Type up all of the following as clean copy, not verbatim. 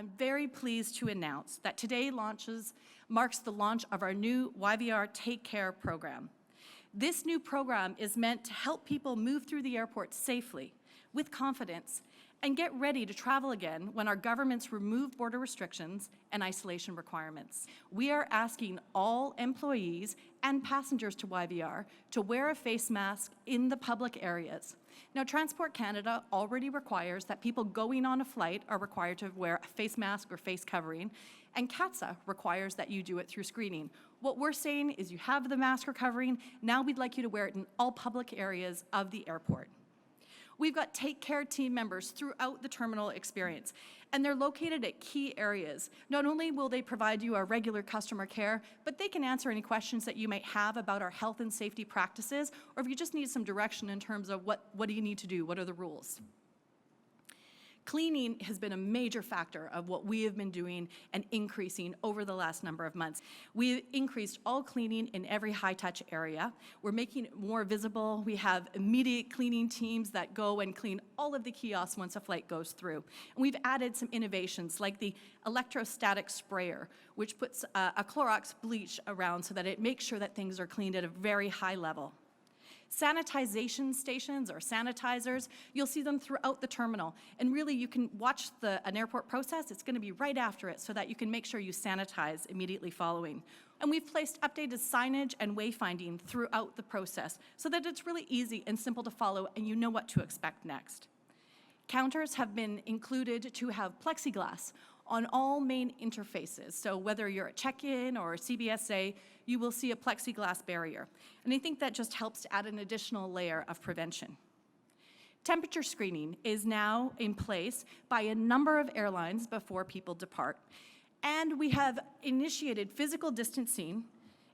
I'm very pleased to announce that today marks the launch of our new YVR Take Care program. This new program is meant to help people move through the airport safely, with confidence, and get ready to travel again when our governments remove border restrictions and isolation requirements. We are asking all employees and passengers to YVR to wear a face mask in the public areas. Now, Transport Canada already requires that people going on a flight are required to wear a face mask or face covering, and CATSA requires that you do it through screening. What we're saying is you have the mask or covering, now we'd like you to wear it in all public areas of the airport. We've got Take Care team members throughout the terminal experience, and they're located at key areas. Not only will they provide you our regular customer care, but they can answer any questions that you might have about our health and safety practices, or if you just need some direction in terms of what do you need to do, what are the rules. Cleaning has been a major factor of what we have been doing and increasing over the last number of months. We've increased all cleaning in every high-touch area. We're making it more visible. We have immediate cleaning teams that go and clean all of the kiosks once a flight goes through. And we've added some innovations like the electrostatic sprayer, which puts a Clorox bleach around so that it makes sure that things are cleaned at a very high level. Sanitization stations or sanitizers, you'll see them throughout the terminal. And really, you can watch an airport process. It's going to be right after it so that you can make sure you sanitize immediately following. And we've placed updated signage and wayfinding throughout the process so that it's really easy and simple to follow and you know what to expect next. Counters have been included to have plexiglass on all main interfaces. So whether you're at check-in or CBSA, you will see a plexiglass barrier. And I think that just helps to add an additional layer of prevention. Temperature screening is now in place by a number of airlines before people depart. And we have initiated physical distancing.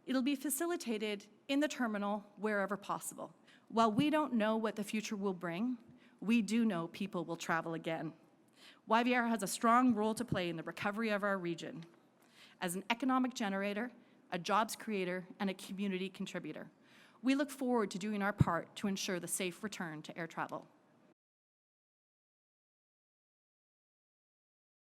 It'll be facilitated in the terminal wherever possible. While we don't know what the future will bring, we do know people will travel again. YVR has a strong role to play in the recovery of our region as an economic generator, a jobs creator, and a community contributor. We look forward to doing our part to ensure the safe return to air travel.